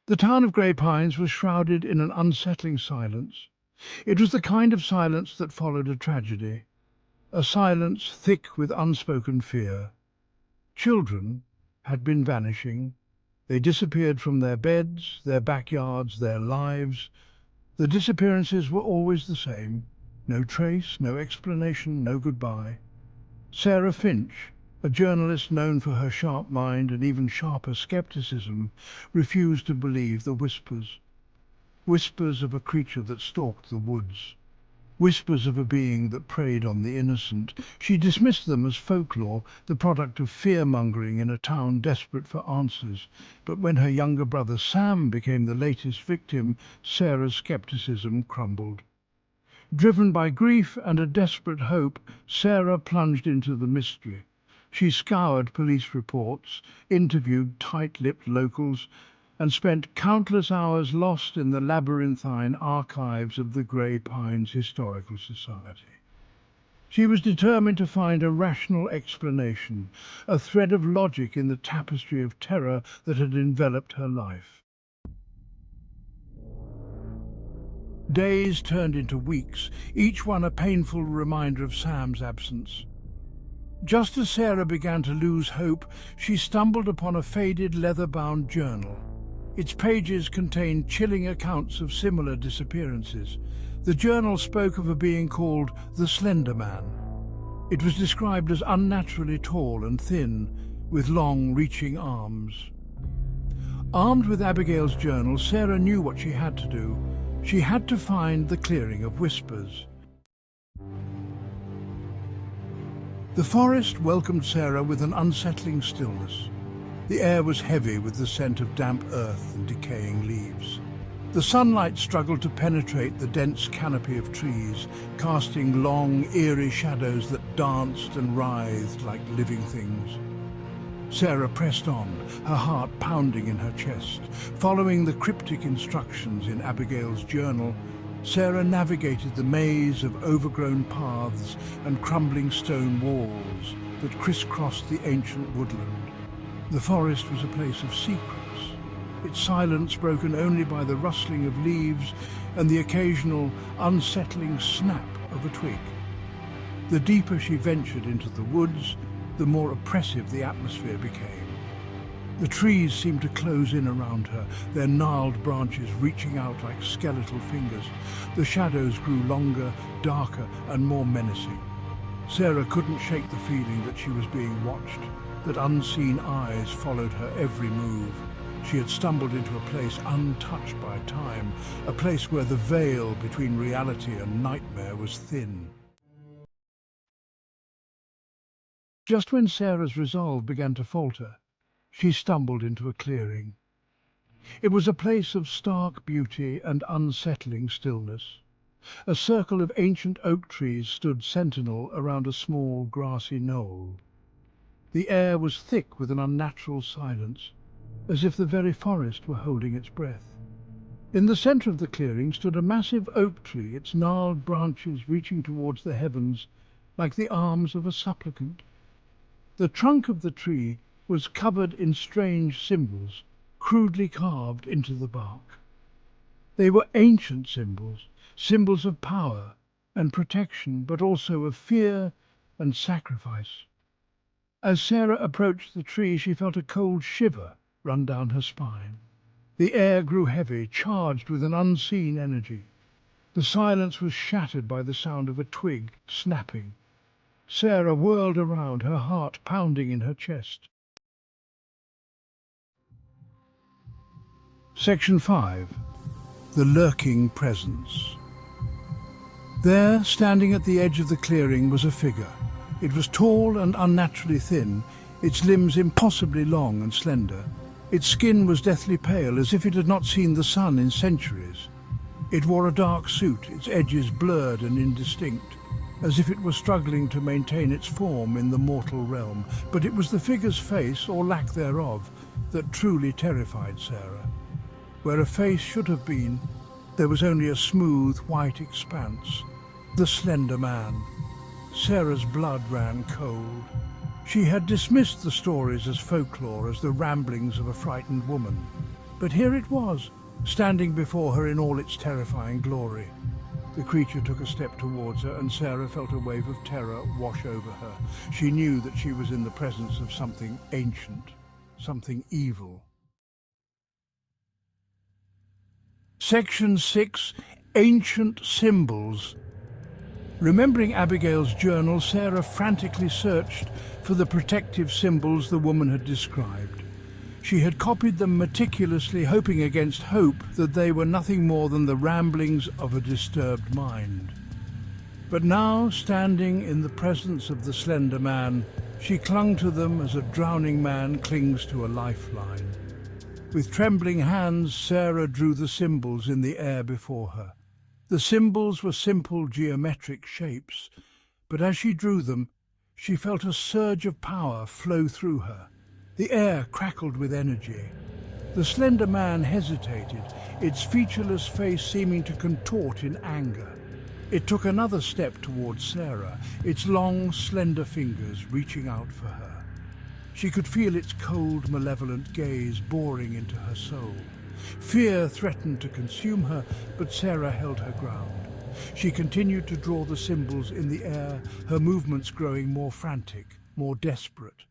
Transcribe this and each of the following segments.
The town of Grey Pines was shrouded in an unsettling silence. It was the kind of silence that followed a tragedy, a silence thick with unspoken fear. Children had been vanishing. They disappeared from their beds, their backyards, their lives. The disappearances were always the same. No trace, no explanation, no goodbye. Sarah Finch, a journalist known for her sharp mind and even sharper skepticism, refused to believe the whispers. Whispers of a creature that stalked the woods. Whispers of a being that preyed on the innocent. She dismissed them as folklore, the product of fear-mongering in a town desperate for answers. But when her younger brother Sam became the latest victim, Sarah's skepticism crumbled. Driven by grief and a desperate hope, Sarah plunged into the mystery. She scoured police reports, interviewed tight-lipped locals, and spent countless hours lost in the labyrinthine archives of the Grey Pines Historical Society. She was determined to find a rational explanation, a thread of logic in the tapestry of terror that had enveloped her life. Days turned into weeks, each one a painful reminder of Sam's absence. Just as Sarah began to lose hope, she stumbled upon a faded leather-bound journal. Its pages contained chilling accounts of similar disappearances. The journal spoke of a being called the Slender Man. It was described as unnaturally tall and thin, with long, reaching arms. Armed with Abigail's journal, Sarah knew what she had to do. She had to find the clearing of whispers. The forest welcomed Sarah with an unsettling stillness. The air was heavy with the scent of damp earth and decaying leaves. The sunlight struggled to penetrate the dense canopy of trees, casting long, eerie shadows that danced and writhed like living things. Sarah pressed on, her heart pounding in her chest. Following the cryptic instructions in Abigail's journal, Sarah navigated the maze of overgrown paths and crumbling stone walls that crisscrossed the ancient woodland. The forest was a place of secrets, its silence broken only by the rustling of leaves and the occasional unsettling snap of a twig. The deeper she ventured into the woods, the more oppressive the atmosphere became. The trees seemed to close in around her, their gnarled branches reaching out like skeletal fingers. The shadows grew longer, darker, and more menacing. Sarah couldn't shake the feeling that she was being watched, that unseen eyes followed her every move. She had stumbled into a place untouched by time, a place where the veil between reality and nightmare was thin. Just when Sarah's resolve began to falter, she stumbled into a clearing. It was a place of stark beauty and unsettling stillness. A circle of ancient oak trees stood sentinel around a small grassy knoll. The air was thick with an unnatural silence, as if the very forest were holding its breath. In the centre of the clearing stood a massive oak tree, its gnarled branches reaching towards the heavens like the arms of a supplicant. The trunk of the tree was covered in strange symbols, crudely carved into the bark. They were ancient symbols, symbols of power and protection, but also of fear and sacrifice. As Sarah approached the tree, she felt a cold shiver run down her spine. The air grew heavy, charged with an unseen energy. The silence was shattered by the sound of a twig snapping. Sarah whirled around, her heart pounding in her chest. Section 5. The Lurking Presence. There, standing at the edge of the clearing, was a figure. It was tall and unnaturally thin, its limbs impossibly long and slender. Its skin was deathly pale, as if it had not seen the sun in centuries. It wore a dark suit, its edges blurred and indistinct, as if it were struggling to maintain its form in the mortal realm. But it was the figure's face, or lack thereof, that truly terrified Sarah. Where a face should have been, there was only a smooth, white expanse. The Slender Man. Sarah's blood ran cold. She had dismissed the stories as folklore, as the ramblings of a frightened woman. But here it was, standing before her in all its terrifying glory. The creature took a step towards her, and Sarah felt a wave of terror wash over her. She knew that she was in the presence of something ancient, something evil. Section 6. Ancient Symbols. Remembering Abigail's journal, Sarah frantically searched for the protective symbols the woman had described. She had copied them meticulously, hoping against hope that they were nothing more than the ramblings of a disturbed mind. But now, standing in the presence of the Slender Man, she clung to them as a drowning man clings to a lifeline. With trembling hands, Sarah drew the symbols in the air before her. The symbols were simple geometric shapes, but as she drew them, she felt a surge of power flow through her. The air crackled with energy. The Slender Man hesitated, its featureless face seeming to contort in anger. It took another step towards Sarah, its long, slender fingers reaching out for her. She could feel its cold, malevolent gaze boring into her soul. Fear threatened to consume her, but Sarah held her ground. She continued to draw the symbols in the air, her movements growing more frantic, more desperate.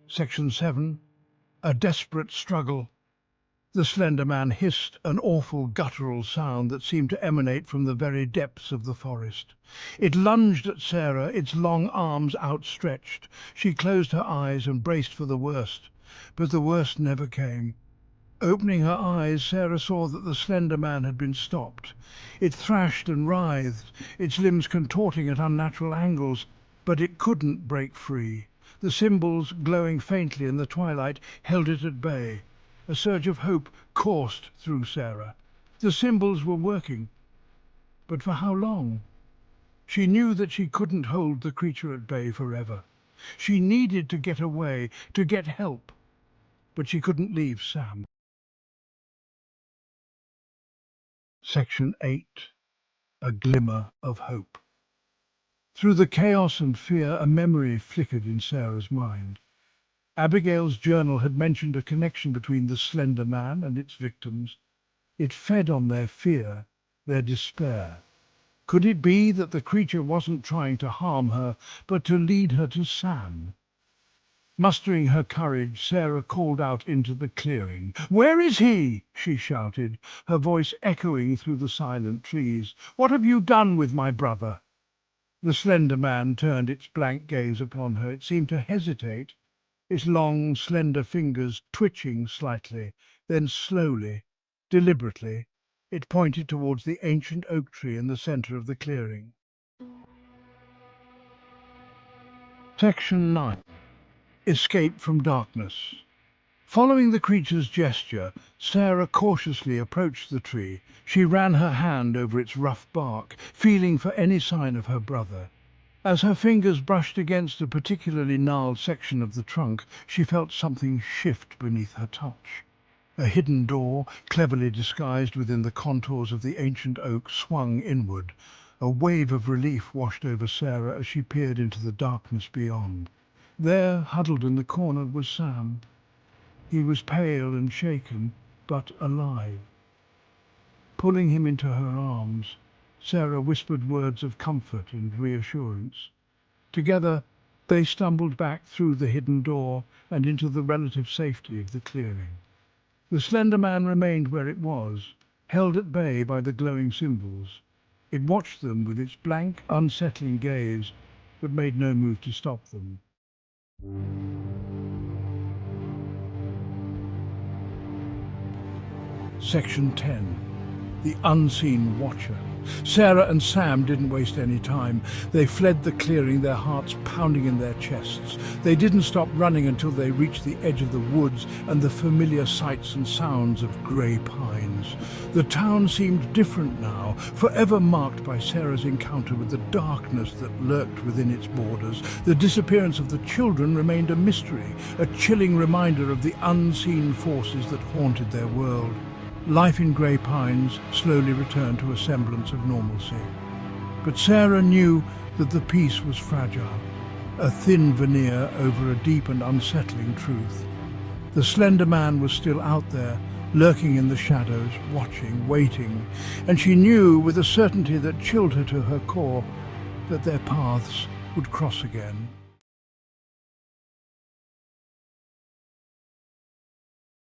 Section 7. A desperate struggle. The Slender Man hissed, an awful guttural sound that seemed to emanate from the very depths of the forest. It lunged at Sarah, its long arms outstretched. She closed her eyes and braced for the worst, but the worst never came. Opening her eyes, Sarah saw that the Slender Man had been stopped. It thrashed and writhed, its limbs contorting at unnatural angles, but it couldn't break free. The symbols, glowing faintly in the twilight, held it at bay. A surge of hope coursed through Sarah. The symbols were working, but for how long? She knew that she couldn't hold the creature at bay forever. She needed to get away, to get help, but she couldn't leave Sam. Section 8. A Glimmer of Hope. Through the chaos and fear, a memory flickered in Sarah's mind. Abigail's journal had mentioned a connection between the Slender Man and its victims. It fed on their fear, their despair. Could it be that the creature wasn't trying to harm her, but to lead her to Sam? Mustering her courage, Sarah called out into the clearing. "Where is he?" she shouted, her voice echoing through the silent trees. "What have you done with my brother?" The Slender Man turned its blank gaze upon her. It seemed to hesitate, its long, slender fingers twitching slightly. Then slowly, deliberately, it pointed towards the ancient oak tree in the center of the clearing. Section 9. Escape from darkness. Following the creature's gesture, Sarah cautiously approached the tree. She ran her hand over its rough bark, feeling for any sign of her brother. As her fingers brushed against a particularly gnarled section of the trunk, she felt something shift beneath her touch. A hidden door, cleverly disguised within the contours of the ancient oak, swung inward. A wave of relief washed over Sarah as she peered into the darkness beyond. There, huddled in the corner, was Sam. He was pale and shaken, but alive. Pulling him into her arms, Sarah whispered words of comfort and reassurance. Together, they stumbled back through the hidden door and into the relative safety of the clearing. The Slender Man remained where it was, held at bay by the glowing symbols. It watched them with its blank, unsettling gaze, but made no move to stop them. Section 10. The Unseen Watcher. Sarah and Sam didn't waste any time. They fled the clearing, their hearts pounding in their chests. They didn't stop running until they reached the edge of the woods and the familiar sights and sounds of grey pines. The town seemed different now, forever marked by Sarah's encounter with the darkness that lurked within its borders. The disappearance of the children remained a mystery, a chilling reminder of the unseen forces that haunted their world. Life in Grey Pines slowly returned to a semblance of normalcy. But Sarah knew that the peace was fragile, a thin veneer over a deep and unsettling truth. The Slender Man was still out there, lurking in the shadows, watching, waiting, and she knew with a certainty that chilled her to her core that their paths would cross again.